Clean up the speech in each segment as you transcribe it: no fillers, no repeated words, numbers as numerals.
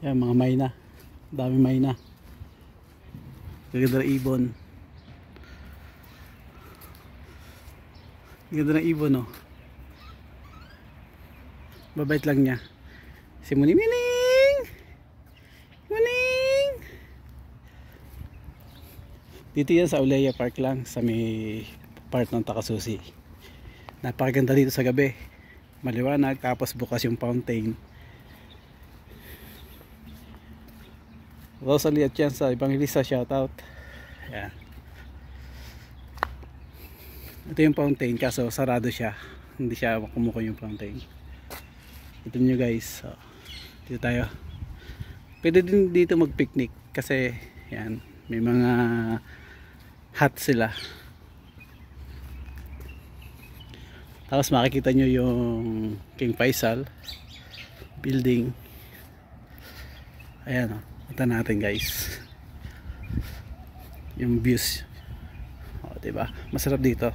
Yan mga mayna. Dami mayna. Gaganda ng ibon. Ganda ng ibon, oh. Babait lang niya. Si Munimining! Muning! Dito yan sa Oleya Park lang, sa may part ng Takasusi. Napakaganda dito sa gabi. Maliwanag, tapos bukas yung fountain. Rosalie at yan sa Evangelista, shoutout. Yan. Ito yung fountain, kaso sarado siya. Hindi siya kumuko yung fountain. Ito nyo guys. So, dito tayo. Pwede din dito mag picnic kasi yan, may mga hut sila. Tapos makikita nyo yung King Faisal building. Ayan, oh. Punta natin guys yung views, o, diba? Masarap dito.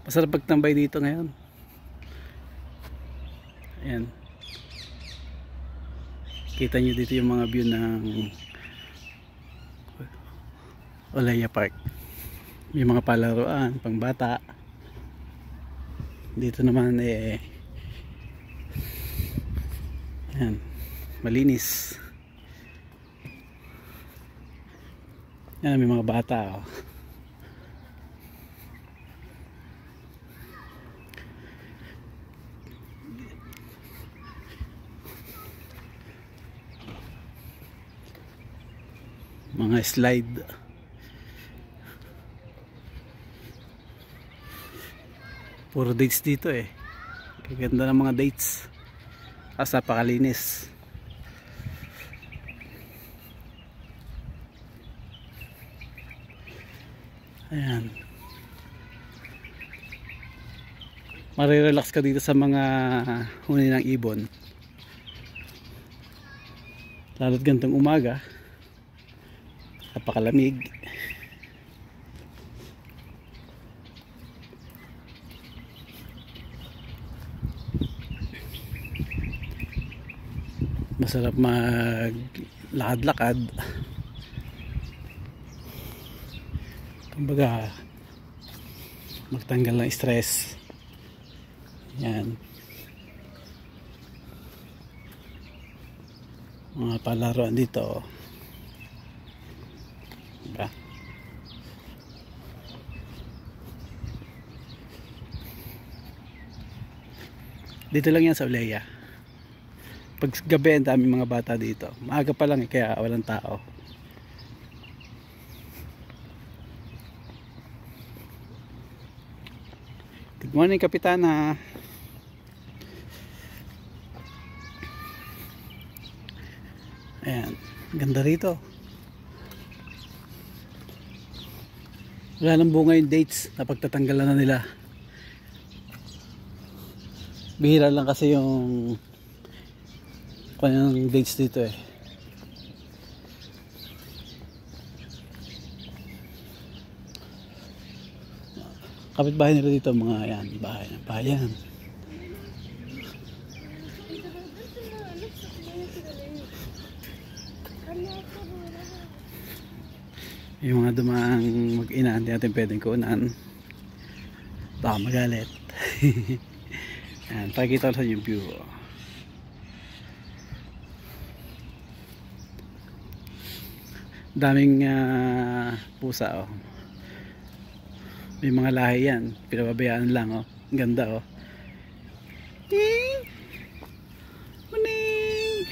Masarap pagtambay dito ngayon. Ayan, kita nyo dito yung mga view ng Oleya Park. May mga palaruan pang bata. Dito naman ayan, malinis. Ayan, may mga bata, oh. Mga slide. Puro dates dito eh. Kaganda ng mga dates. Napakalinis. Ayan. Marirelax ka dito sa mga huni ng ibon. Lalo't gantong umaga. Napakalamig. Masarap maglakad-lakad. Kumbaga magtanggal ng stress. Yan. Mga palaruan dito. Diba? Dito lang yan sa Oleya. Pag gabi, ang daming mga bata dito. Maaga pa lang kaya walang tao. Good morning, Kapitana. Ayan, ganda rito. Wala nang bunga yung dates, napagtatanggalan na nila. Bihira lang kasi yung kanyang dates dito eh. Kapitbahay nila dito mga yan, bahay ng bayan. Yung mga dumaang mag-ina, hindi natin pwedeng kunan. Baka magalit. Yan, pakikita ko sa yung view. Daming pusa, oh. May mga lahi yan, pinababayaan lang, oh. Ang ganda, oh. Ting! Maning!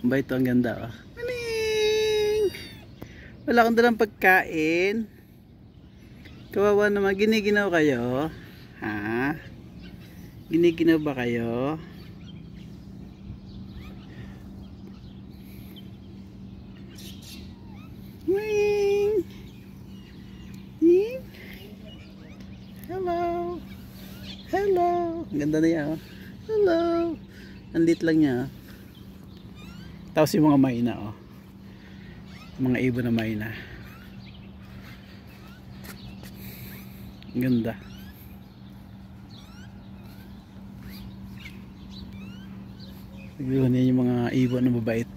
Ang bait, oh, ang ganda, oh. Maning! Wala akong dalang pagkain. Kawawa naman, giniginaw kayo? Ha? Giniginaw ba kayo? Hello. Hello. Ang ganda na yan, oh. Hello. Andit lang niya, oh. Tapos yung mga mayna, oh. Mga ibon na mayna. Ang ganda. Nagluluhan yan yung mga ibon na mabait.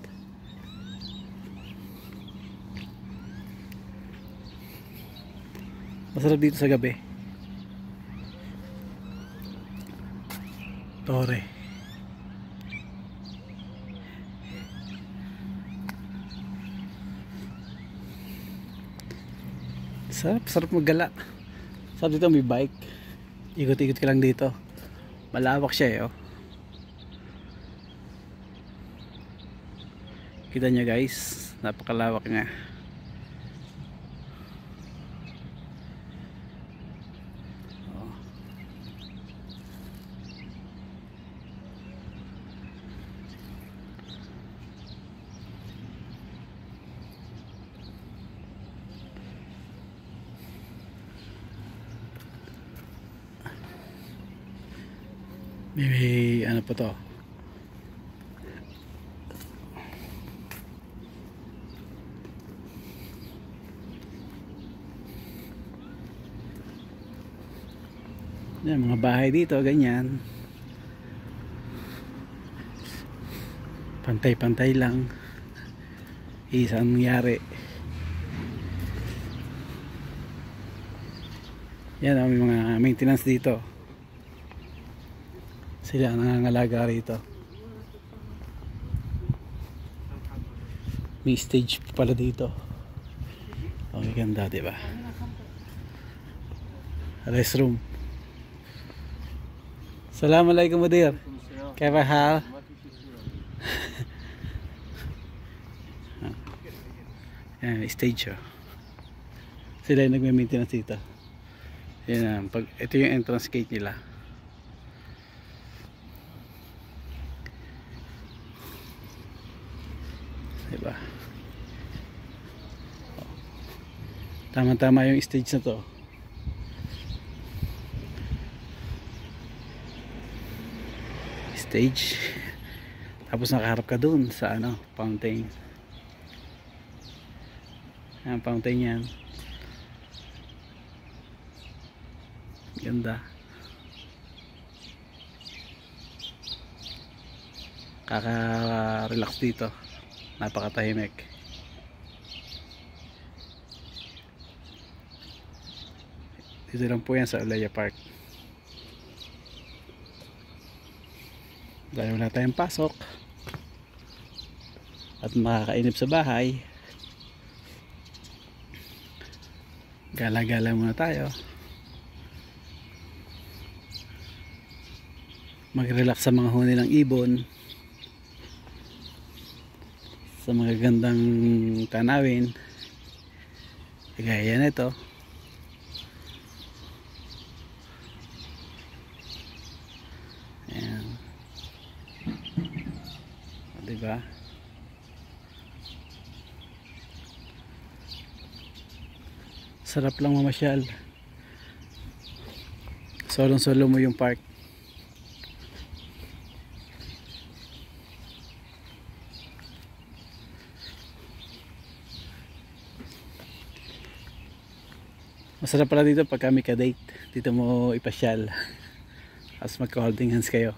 Masarap dito sa gabi. Tore. Sarap maggala. Sarap dito may bike. Ikot-ikot ka lang dito. Malawak siya eh, oh. Kita nyo guys, napakalawak nga. Oh. May ano pa to? Yan, mga bahay dito, ganyan. Pantay-pantay lang. Isang nangyari. Yan, may mga maintenance dito. Sila ang nangangalaga rito. May stage pala dito. Okay, ganda, diba? Restroom. Assalamualaikum Mudir. Kaya hal? Yan, stage, oh. Sila yung nagme-maintenance dito. Yan, ito yung entrance gate nila. Diba? Tama-tama yung stage na to. Stage. Tapos nakaharap ka dun sa ano, fountain. Ang fountain yan. Ganda. Kaka-relax dito. Napakatahimik. Dito lang po yan sa Olaya Park. Dahil wala tayong pasok at makakainip sa bahay, gala-gala muna tayo, mag-relax sa mga huni ng ibon, sa mga gandang tanawin gaya nito. Ayan, diba? Sarap lang mamasyal. Solong-solo mo yung park. Masarap pala dito pag kami ka-date. Dito mo ipasyal. As magka-holding hands kayo.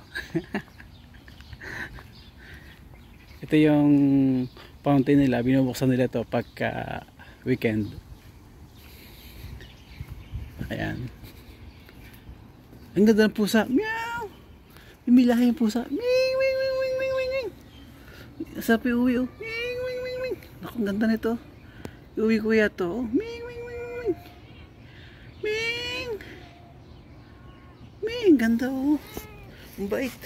Ito yung fountain nila. Binubuksan nila to pagka weekend. Ayan. Ang ganda ng pusa. Meow! Umilahay yung pusa. Ming, ming, ming, ming, ming, ming, ming. Sabi uwi, oh. Ming, ming, ming, ming. Naku, ang ganda nito. Uwi ko yato. Oh. Ming, ming, ming, ming. Ming. Ming, ganda, oh. Ang bait.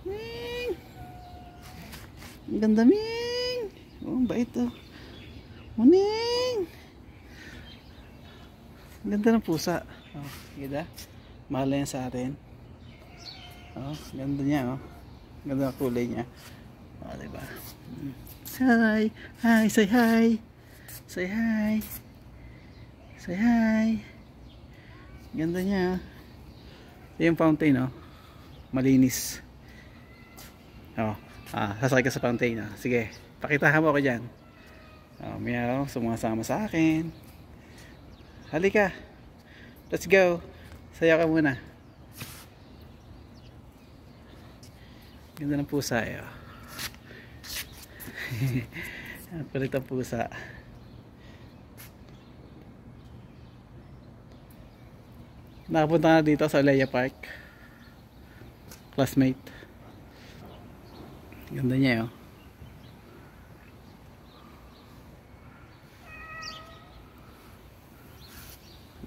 Ming. Ang ganda, Ming. Oh, ang bait, oh. Muning. Ang ganda ng pusa. Oh, ganda. Mahal yan sa atin. Oh, ganda niya, oh. Ganda ng kulay niya. Oh, diba? Hi. Hi, say hi. Say hi. Say hi. Ganda niya. Ito yung fountain, oh. Malinis. Oh, sasakay ka sa fountain, oh. Sige, pakitahan mo ako dyan. Oh, meow, sumasama sa akin. Halika. Let's go. Saya ka muna. Ganda ng pusa eh. Palit ang pusa. Nakapunta na dito sa Alea Park. Classmate. Ganda niya oh.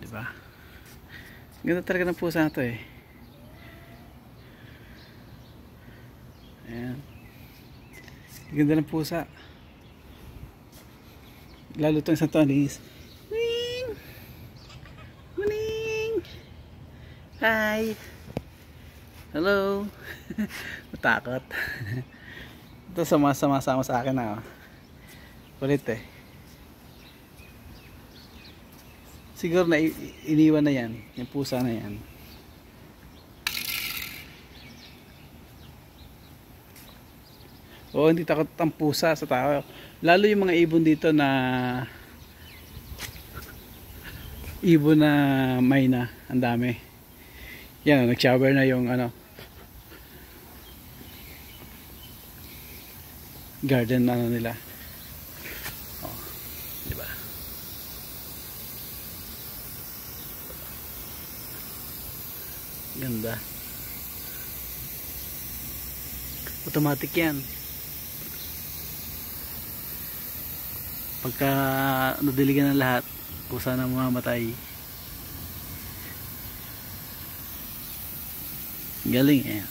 Diba? Ganda talaga ng pusa na to eh. Ayan. Ganda ng pusa. Lalo itong isang tonis. Wing! Morning! Hi! Hello! Matakot. Ito sama-sama sa akin na oh. Kulit eh. Siguro na iniwan na yan. Yung pusa na yan. Oo, hindi takot ang pusa sa tao. Lalo yung mga ibon dito na ibon na mayna, ang dami. Yan, nag-shower na yung ano garden ano nila. Oh, di ba? Ganda. Automatic yan. Pagka nadiligan ng lahat, pusa na mamamatay. Galing eh.